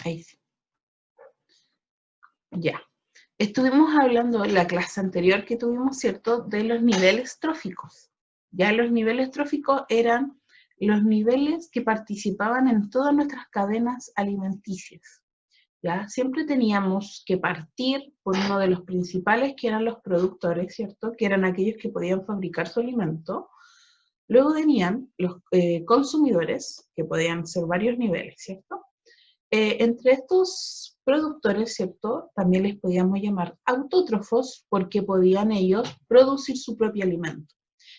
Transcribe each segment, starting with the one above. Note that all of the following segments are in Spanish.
Ahí sí. Ya. Estuvimos hablando en la clase anterior que tuvimos, ¿cierto?, de los niveles tróficos. Ya los niveles tróficos eran los niveles que participaban en todas nuestras cadenas alimenticias. ¿Ya? Siempre teníamos que partir por uno de los principales, que eran los productores, ¿cierto?, que eran aquellos que podían fabricar su alimento. Luego venían los consumidores, que podían ser varios niveles, ¿cierto? Entre estos productores, ¿cierto?, también les podíamos llamar autótrofos, porque podían ellos producir su propio alimento.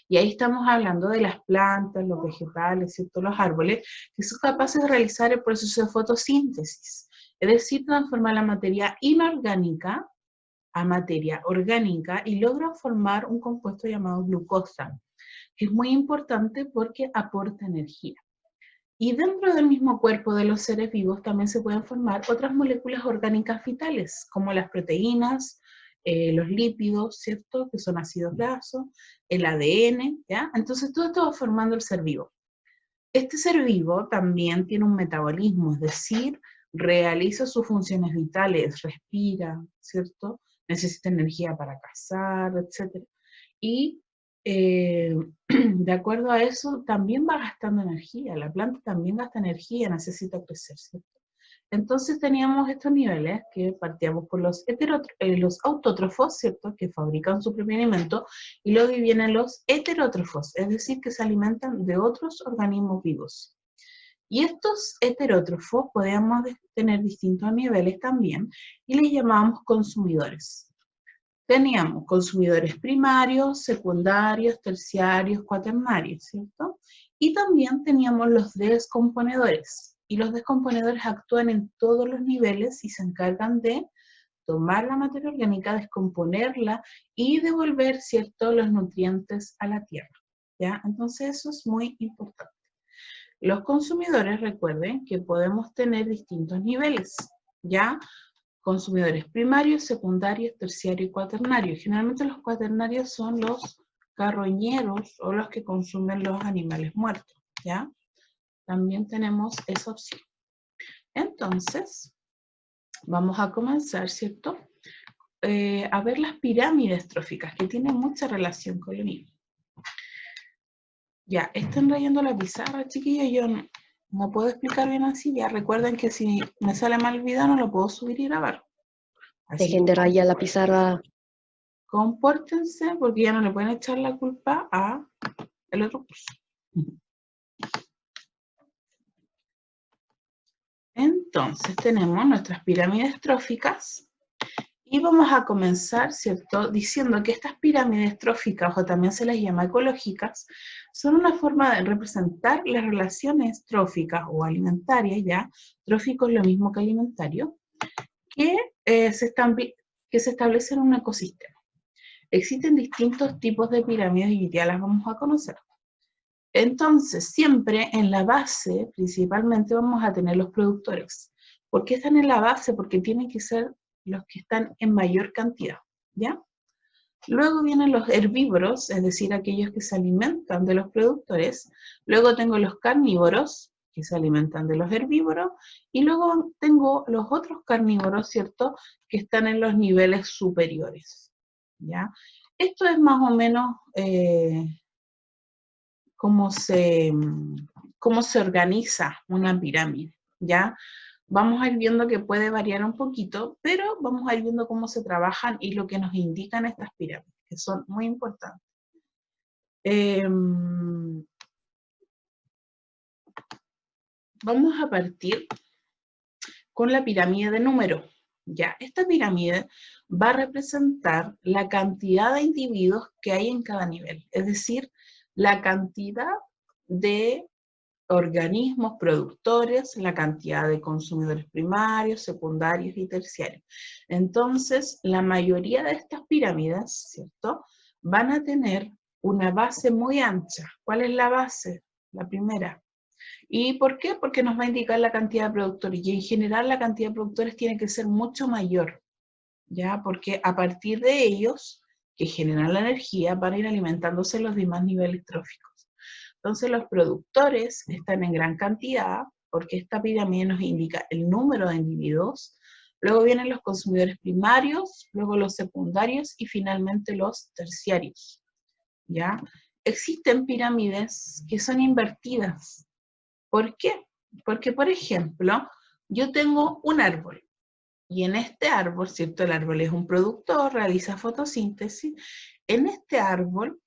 Y ahí estamos hablando de las plantas, los vegetales, ¿cierto?, los árboles, que son capaces de realizar el proceso de fotosíntesis, es decir, transformar la materia inorgánica a materia orgánica y logran formar un compuesto llamado glucosa, que es muy importante porque aporta energía. Y dentro del mismo cuerpo de los seres vivos también se pueden formar otras moléculas orgánicas vitales, como las proteínas, los lípidos, ¿cierto?, que son ácidos grasos, el ADN, ¿ya? Entonces todo esto va formando el ser vivo. Este ser vivo también tiene un metabolismo, es decir, realiza sus funciones vitales, respira, ¿cierto?, necesita energía para cazar, etc. Y de acuerdo a eso, también va gastando energía. La planta también gasta energía, necesita crecer, ¿cierto? Entonces teníamos estos niveles que partíamos por los autótrofos, ¿cierto?, que fabrican su propio alimento, y luego vienen los heterótrofos, es decir, que se alimentan de otros organismos vivos. Y estos heterótrofos podíamos tener distintos niveles también, y les llamábamos consumidores. Teníamos consumidores primarios, secundarios, terciarios, cuaternarios, ¿cierto? Y también teníamos los descomponedores. Y los descomponedores actúan en todos los niveles y se encargan de tomar la materia orgánica, descomponerla y devolver, ¿cierto?, los nutrientes a la tierra, ¿ya? Entonces eso es muy importante. Los consumidores, recuerden que podemos tener distintos niveles, ¿ya? Consumidores primarios, secundarios, terciarios y cuaternarios. Generalmente los cuaternarios son los carroñeros o los que consumen los animales muertos, ¿ya? También tenemos esa opción. Entonces, vamos a comenzar, ¿cierto?, a ver las pirámides tróficas, que tienen mucha relación con lo mismo. Ya, están rayando la pizarra, chiquillos, yo no puedo explicar bien así. Ya recuerden que si me sale mal el video no lo puedo subir y grabar. Así Dejen de rayar la pizarra. compórtense, porque ya no le pueden echar la culpa a el otro curso. Entonces tenemos nuestras pirámides tróficas y vamos a comenzar, ¿cierto?, diciendo que estas pirámides tróficas, o también se las llama ecológicas, son una forma de representar las relaciones tróficas o alimentarias, ya, trófico es lo mismo que alimentario, que se establecen en un ecosistema. Existen distintos tipos de pirámides y ya las vamos a conocer. Entonces, siempre en la base, principalmente, vamos a tener los productores. ¿Por qué están en la base? Porque tienen que ser los que están en mayor cantidad, ¿ya? Luego vienen los herbívoros, es decir, aquellos que se alimentan de los productores. Luego tengo los carnívoros, que se alimentan de los herbívoros. Y luego tengo los otros carnívoros, ¿cierto?, que están en los niveles superiores, ¿ya? Esto es más o menos cómo se organiza una pirámide, ¿ya? Vamos a ir viendo que puede variar un poquito, pero vamos a ir viendo cómo se trabajan y lo que nos indican estas pirámides, que son muy importantes. Vamos a partir con la pirámide de número. Ya, esta pirámide va a representar la cantidad de individuos que hay en cada nivel, es decir, la cantidad de organismos productores, la cantidad de consumidores primarios, secundarios y terciarios. Entonces, la mayoría de estas pirámides, ¿cierto?, van a tener una base muy ancha. ¿Cuál es la base? La primera. ¿Y por qué? Porque nos va a indicar la cantidad de productores, y en general la cantidad de productores tiene que ser mucho mayor, ¿ya? Porque a partir de ellos, que generan la energía, van a ir alimentándose los demás niveles tróficos. Entonces los productores están en gran cantidad, porque esta pirámide nos indica el número de individuos, luego vienen los consumidores primarios, luego los secundarios y finalmente los terciarios, ¿ya? Existen pirámides que son invertidas. ¿Por qué? Porque, por ejemplo, yo tengo un árbol, y en este árbol, ¿cierto? El árbol es un productor, realiza fotosíntesis. En este árbol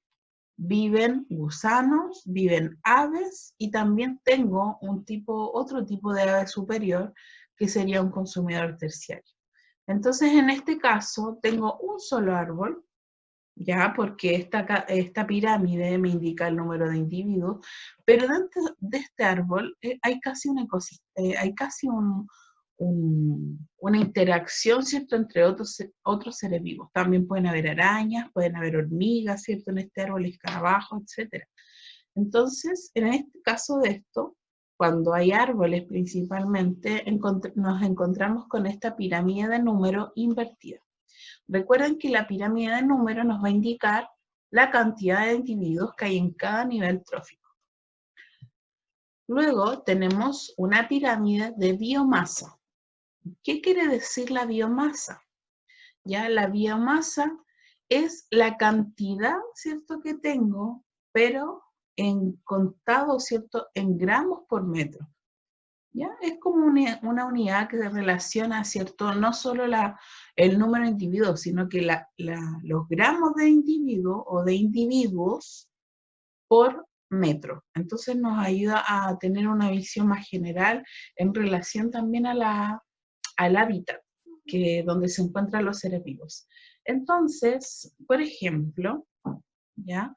viven gusanos, viven aves, y también tengo otro tipo de ave superior, que sería un consumidor terciario. Entonces, en este caso, tengo un solo árbol, ya, porque esta pirámide me indica el número de individuos, pero dentro de este árbol hay casi un ecosistema, hay casi una interacción, ¿cierto?, entre otros seres vivos. También pueden haber arañas, pueden haber hormigas, ¿cierto?, en este árbol, escarabajos, etc. Entonces, en este caso de esto, cuando hay árboles principalmente, nos encontramos con esta pirámide de número invertida. Recuerden que la pirámide de número nos va a indicar la cantidad de individuos que hay en cada nivel trófico. Luego tenemos una pirámide de biomasa. ¿Qué quiere decir la biomasa? Ya, la biomasa es la cantidad, ¿cierto?, que tengo, pero en contado, ¿cierto?, en gramos por metro. ¿Ya? Es como una unidad que relaciona, ¿cierto?, no solo el número de individuos, sino que los gramos de individuo o de individuos por metro. Entonces nos ayuda a tener una visión más general en relación también al hábitat donde se encuentran los seres vivos. Entonces, por ejemplo, ¿ya?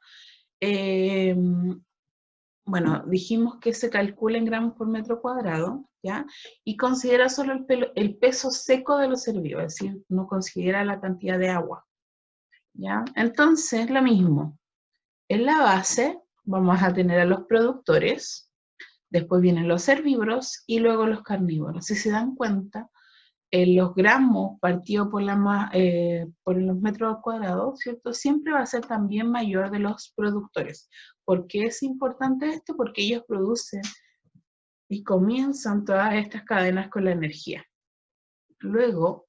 Bueno, dijimos que se calcula en gramos por metro cuadrado, ¿ya? Y considera solo el peso seco de los seres vivos, es decir, no considera la cantidad de agua, ¿ya? Entonces, lo mismo. En la base vamos a tener a los productores, después vienen los herbívoros y luego los carnívoros. Si se dan cuenta, los gramos partido por los metros cuadrados, ¿cierto? Siempre va a ser también mayor de los productores. ¿Por qué es importante esto? Porque ellos producen y comienzan todas estas cadenas con la energía. Luego,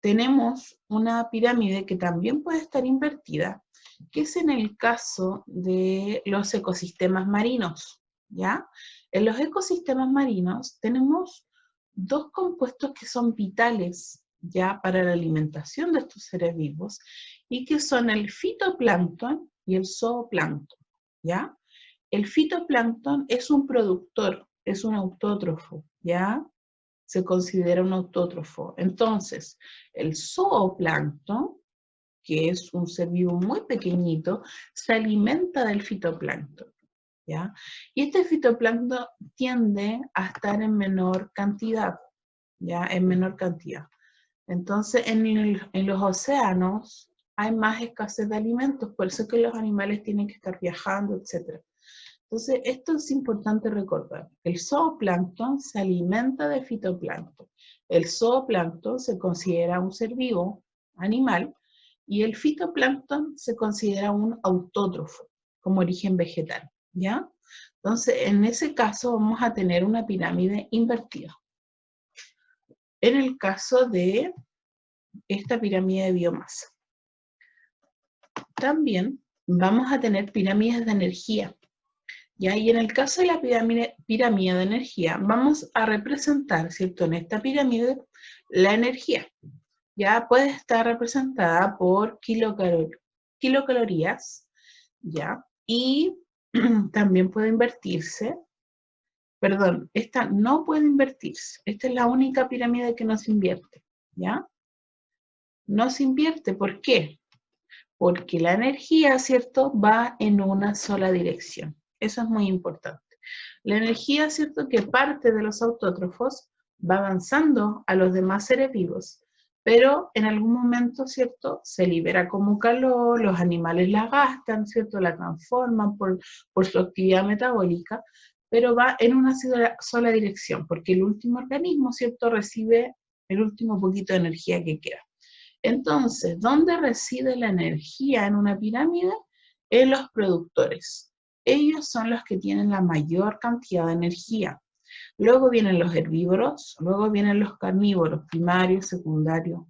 tenemos una pirámide que también puede estar invertida, que es en el caso de los ecosistemas marinos, ¿ya? En los ecosistemas marinos tenemos dos compuestos que son vitales ya para la alimentación de estos seres vivos, y que son el fitoplancton y el zooplancton, ¿ya? El fitoplancton es un productor, es un autótrofo, ¿ya? Se considera un autótrofo. Entonces, el zooplancton, que es un ser vivo muy pequeñito, se alimenta del fitoplancton, ¿ya? Y este fitoplancton tiende a estar en menor cantidad, ¿ya? En menor cantidad. Entonces, en los océanos hay más escasez de alimentos, por eso que los animales tienen que estar viajando, etc. Entonces, esto es importante recordar. El zooplancton se alimenta de fitoplancton. El zooplancton se considera un ser vivo, animal, y el fitoplancton se considera un autótrofo, como origen vegetal, ¿ya? Entonces, en ese caso vamos a tener una pirámide invertida. En el caso de esta pirámide de biomasa, también vamos a tener pirámides de energía. ¿Ya? Y en el caso de la pirámide de energía, vamos a representar, ¿cierto?, en esta pirámide, la energía. Ya puede estar representada por kilocalorías, ¿ya? Y también puede invertirse, perdón, esta no puede invertirse. Esta es la única pirámide que no se invierte, ¿ya? No se invierte, ¿por qué? Porque la energía, ¿cierto?, va en una sola dirección. Eso es muy importante. La energía, ¿cierto?, que parte de los autótrofos va avanzando a los demás seres vivos, pero en algún momento, ¿cierto?, se libera como calor, los animales la gastan, ¿cierto?, la transforman por su actividad metabólica, pero va en una sola dirección, porque el último organismo, ¿cierto?, recibe el último poquito de energía que queda. Entonces, ¿dónde reside la energía en una pirámide? En los productores. Ellos son los que tienen la mayor cantidad de energía. luego vienen los herbívoros, luego vienen los carnívoros, primarios, secundarios,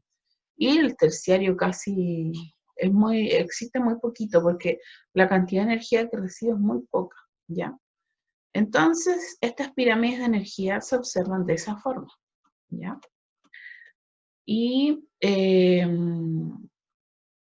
y el terciario casi existe muy poquito, porque la cantidad de energía que recibe es muy poca, ¿ya? Entonces, estas pirámides de energía se observan de esa forma, ¿ya? Y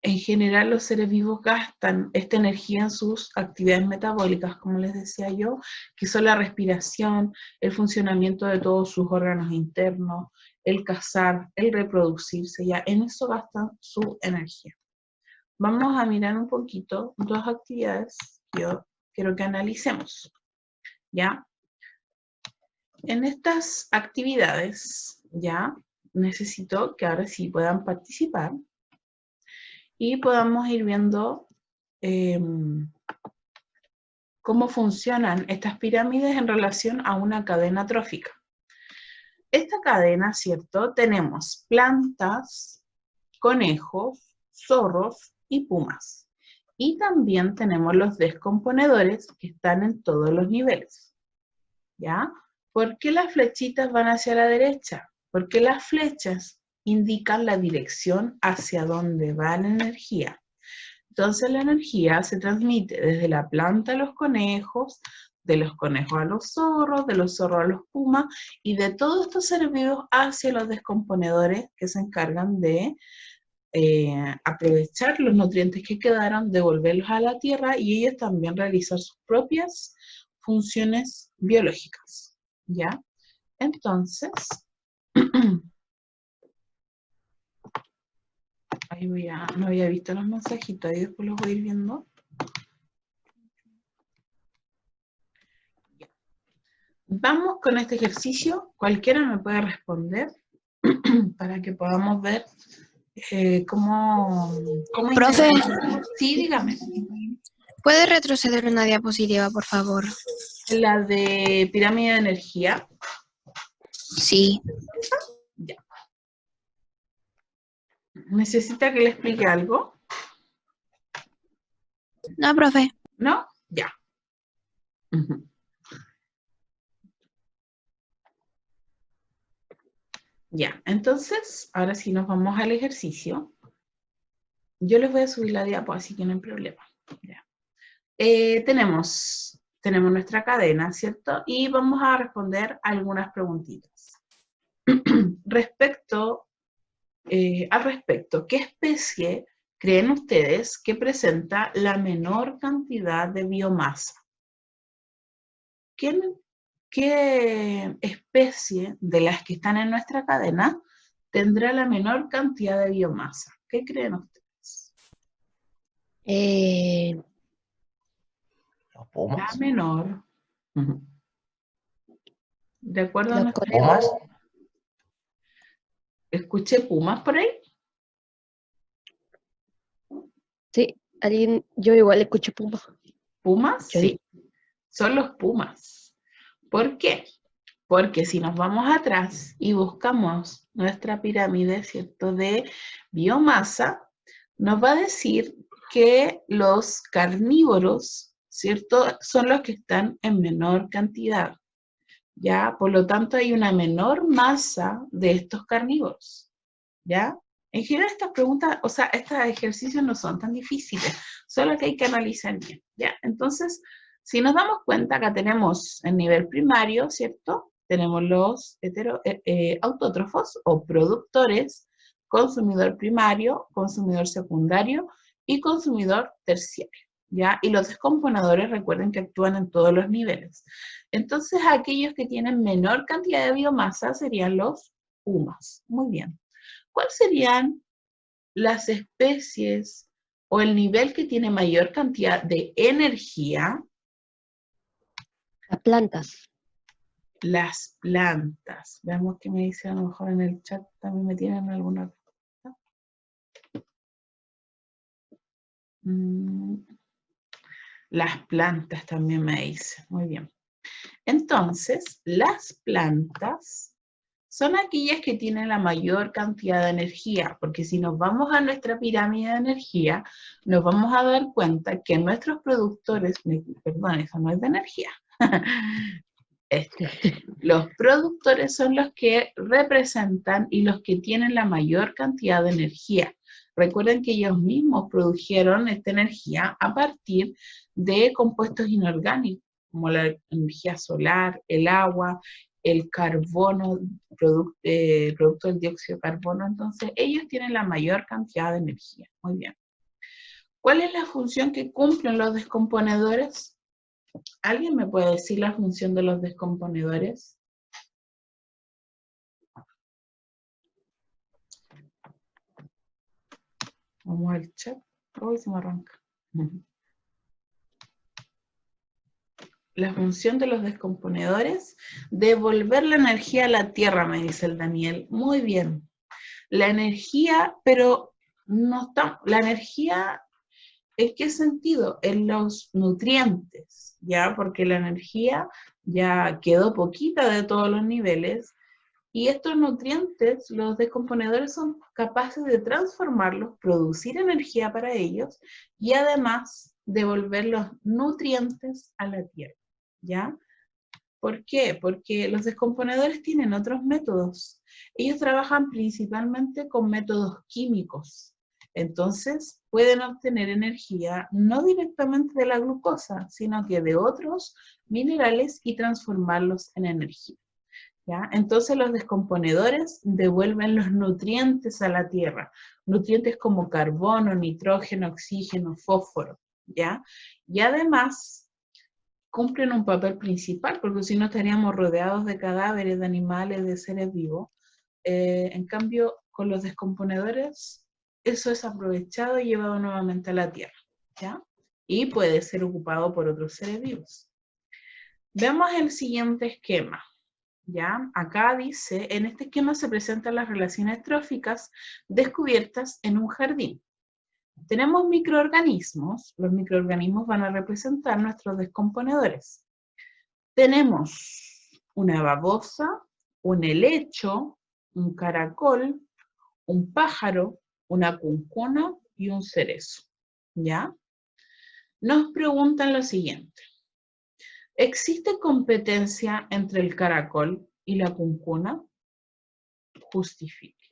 en general los seres vivos gastan esta energía en sus actividades metabólicas, como les decía yo, que son la respiración, el funcionamiento de todos sus órganos internos, el cazar, el reproducirse, ya en eso gastan su energía. Vamos a mirar un poquito dos actividades que yo quiero que analicemos, ¿ya? En estas actividades, ya, necesito que ahora sí puedan participar y podamos ir viendo cómo funcionan estas pirámides en relación a una cadena trófica. Esta cadena, ¿cierto? Tenemos plantas, conejos, zorros y pumas. Y también tenemos los descomponedores que están en todos los niveles, ¿ya? ¿Por qué las flechitas van hacia la derecha? Porque las flechas indican la dirección hacia donde va la energía. Entonces la energía se transmite desde la planta a los conejos, de los conejos a los zorros, de los zorros a los pumas, y de todos estos seres vivos hacia los descomponedores que se encargan de aprovechar los nutrientes que quedaron, devolverlos a la tierra y ellos también realizar sus propias funciones biológicas, ¿ya? Entonces, ahí no había visto los mensajitos, ahí después los voy a ir viendo. Vamos con este ejercicio, cualquiera me puede responder para que podamos ver cómo Profe, sí, dígame. ¿puede retroceder una diapositiva, por favor? La de pirámide de energía. Sí. Ya. ¿Necesita que le explique algo? No, profe. ¿No? Ya. Ya, entonces, ahora sí nos vamos al ejercicio. Yo les voy a subir la diapo, así que no hay problema. Ya. Tenemos nuestra cadena, ¿cierto? Y vamos a responder algunas preguntitas. Al respecto, ¿qué especie creen ustedes que presenta la menor cantidad de biomasa? ¿Qué especie de las que están en nuestra cadena tendrá la menor cantidad de biomasa? ¿Qué creen ustedes? Los pumas. La menor. ¿De acuerdo a Los nuestra... ¿Pumas? ¿Escuché pumas por ahí? Sí, yo igual escucho Puma. ¿Pumas? Yo Sí, son los pumas. ¿Por qué? Porque si nos vamos atrás y buscamos nuestra pirámide, ¿cierto?, de biomasa, nos va a decir que los carnívoros, ¿cierto?, son los que están en menor cantidad, ¿ya? Por lo tanto, hay una menor masa de estos carnívoros, ¿ya? En general estas preguntas, o sea, estos ejercicios no son tan difíciles, solo que hay que analizar bien, ¿ya? Entonces, si nos damos cuenta, acá tenemos el nivel primario, ¿cierto? Tenemos los autótrofos o productores, consumidor primario, consumidor secundario y consumidor terciario, ¿ya? Y los descomponedores, recuerden que actúan en todos los niveles. Entonces, aquellos que tienen menor cantidad de biomasa serían los pumas. Muy bien. ¿Cuáles serían las especies o el nivel que tiene mayor cantidad de energía? Las plantas. Las plantas. Veamos qué me dice, a lo mejor en el chat también me tienen alguna respuesta. Las plantas también me dice. Muy bien. Entonces, las plantas son aquellas que tienen la mayor cantidad de energía, porque si nos vamos a nuestra pirámide de energía, nos vamos a dar cuenta que nuestros productores, perdón, eso no es de energía, Los productores son los que representan y los que tienen la mayor cantidad de energía. Recuerden que ellos mismos produjeron esta energía a partir de compuestos inorgánicos, como la energía solar, el agua, el carbono, producto del dióxido de carbono. Entonces, ellos tienen la mayor cantidad de energía. Muy bien. ¿Cuál es la función que cumplen los descomponedores? ¿Alguien me puede decir la función de los descomponedores? Vamos al chat. Hoy se me arranca. La función de los descomponedores, devolver la energía a la tierra, me dice el Daniel. Muy bien. La energía, pero no está, la energía, ¿en qué sentido? En los nutrientes, ¿ya? Porque la energía ya quedó poquita de todos los niveles y estos nutrientes, los descomponedores son capaces de transformarlos, producir energía para ellos y además devolver los nutrientes a la tierra, ¿ya? ¿Por qué? Porque los descomponedores tienen otros métodos. Ellos trabajan principalmente con métodos químicos. Entonces, pueden obtener energía no directamente de la glucosa, sino que de otros minerales y transformarlos en energía. ¿Ya? Entonces los descomponedores devuelven los nutrientes a la tierra, nutrientes como carbono, nitrógeno, oxígeno, fósforo, ¿ya? Y además cumplen un papel principal, porque si no estaríamos rodeados de cadáveres, de animales, de seres vivos. En cambio, con los descomponedores, eso es aprovechado y llevado nuevamente a la tierra, ¿ya? Y puede ser ocupado por otros seres vivos. Veamos el siguiente esquema. ¿Ya? Acá dice, en este esquema se presentan las relaciones tróficas descubiertas en un jardín. Tenemos microorganismos, los microorganismos van a representar nuestros descomponedores. Tenemos una babosa, un helecho, un caracol, un pájaro, una cuncuna y un cerezo. ¿Ya? Nos preguntan lo siguiente. ¿Existe competencia entre el caracol y la cuncuna? Justifique.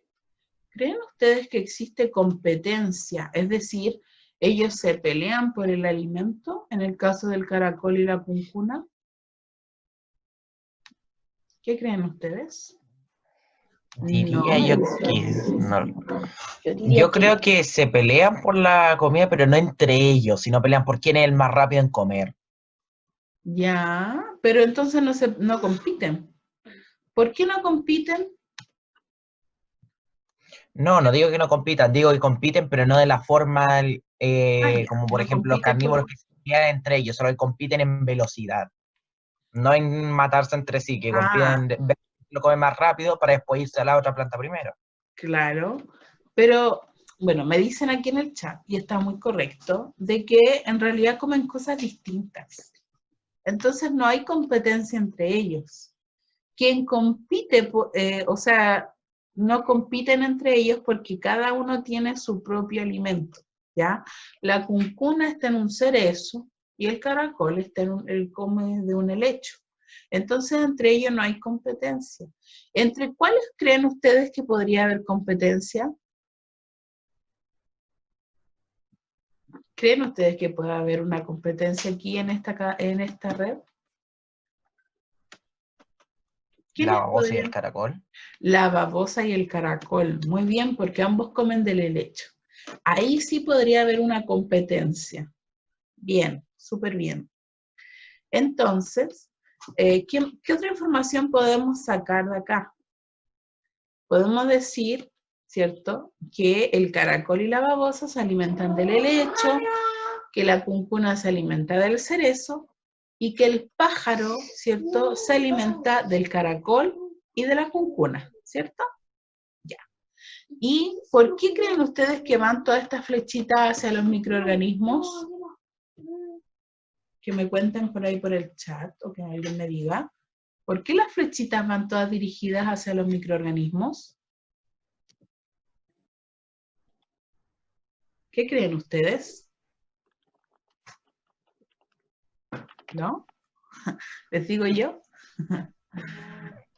¿Creen ustedes que existe competencia? Es decir, ellos se pelean por el alimento, en el caso del caracol y la cuncuna. ¿Qué creen ustedes? Diría yo que no. Yo diría Yo creo que se pelean por la comida, pero no entre ellos, sino pelean por quién es el más rápido en comer. Ya, pero entonces no compiten. ¿Por qué no compiten? No digo que no compitan, digo que compiten, pero no de la forma Ya, como por no ejemplo los compiten carnívoros por... que se pelean entre ellos, solo que compiten en velocidad, no en matarse entre sí, que compiten en ver quién lo come más rápido para después irse a la otra planta primero. Claro, pero bueno, me dicen aquí en el chat, y está muy correcto, de que en realidad comen cosas distintas. Entonces no hay competencia entre ellos. Quien compite, o sea, no compiten entre ellos porque cada uno tiene su propio alimento, ¿ya? La cuncuna está en un cerezo y el caracol está él come de un helecho. Entonces entre ellos no hay competencia. ¿Entre cuáles creen ustedes que podría haber competencia? ¿Creen ustedes que puede haber una competencia aquí en esta red? La ¿Quiénes babosa y el podrían? caracol. La babosa y el caracol. Muy bien, porque ambos comen del helecho. Ahí sí podría haber una competencia. Bien, súper bien. Entonces, ¿qué otra información podemos sacar de acá? Podemos decir, ¿cierto?, que el caracol y la babosa se alimentan del helecho, que la cuncuna se alimenta del cerezo y que el pájaro, ¿cierto?, se alimenta del caracol y de la cuncuna, ¿cierto? Ya. ¿Y por qué creen ustedes que van todas estas flechitas hacia los microorganismos? Que me cuenten por ahí por el chat o que alguien me diga. ¿Por qué las flechitas van todas dirigidas hacia los microorganismos? ¿Qué creen ustedes? ¿No? ¿Les digo yo?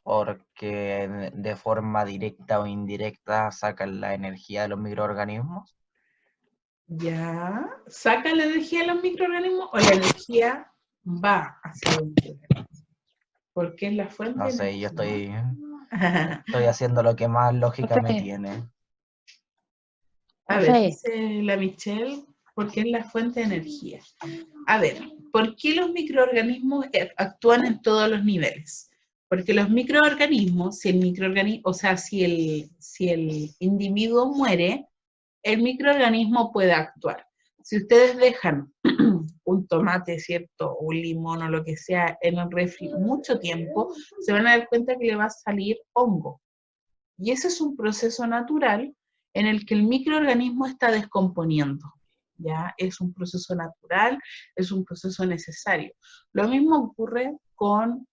Porque de forma directa o indirecta sacan la energía de los microorganismos. Ya, ¿saca la energía de los microorganismos o la energía va hacia los microorganismos? Porque es la fuente No de sé, yo energía. estoy haciendo lo que más lógica me Profe. tiene. A ver, Profe. dice la Michelle, porque es la fuente de energía. A ver, ¿por qué los microorganismos actúan en todos los niveles? Porque los microorganismos, si el microorganismo, o sea, si el individuo muere, el microorganismo puede actuar. Si ustedes dejan un tomate, ¿cierto? Un limón o lo que sea en el refri mucho tiempo, se van a dar cuenta que le va a salir hongo. Y ese es un proceso natural en el que el microorganismo está descomponiendo. ¿Ya? Es un proceso natural, es un proceso necesario. Lo mismo ocurre con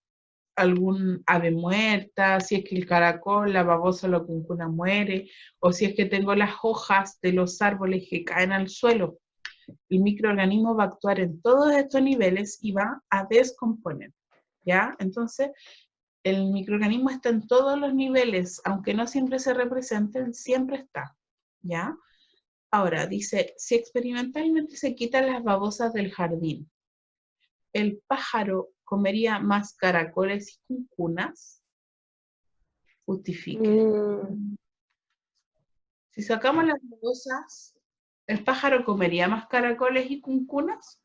algún ave muerta, si es que el caracol, la babosa o la cuncuna muere, o si es que tengo las hojas de los árboles que caen al suelo. El microorganismo va a actuar en todos estos niveles y va a descomponer. ¿Ya? Entonces, el microorganismo está en todos los niveles, aunque no siempre se representen, siempre está, ¿ya? Ahora, dice, si experimentalmente se quitan las babosas del jardín, ¿el pájaro comería más caracoles y cuncunas? Justifique. Mm, Si sacamos las babosas, ¿el pájaro comería más caracoles y cuncunas?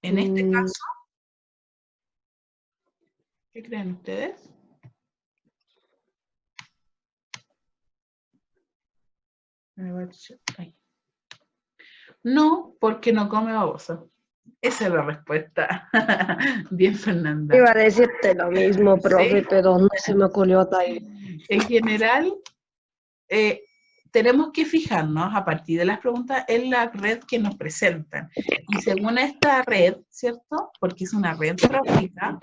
En este mm, caso, ¿qué creen ustedes? Ahí. No, porque no come babosa. Esa es la respuesta. Bien, Fernanda. Iba a decirte lo mismo, profe, Sí, pero no se me ocurrió otra idea. en general, tenemos que fijarnos a partir de las preguntas en la red que nos presentan. Y según esta red, ¿cierto? Porque es una red trófica,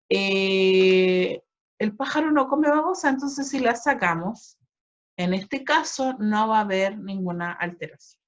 el pájaro no come babosa, entonces si la sacamos, en este caso no va a haber ninguna alteración.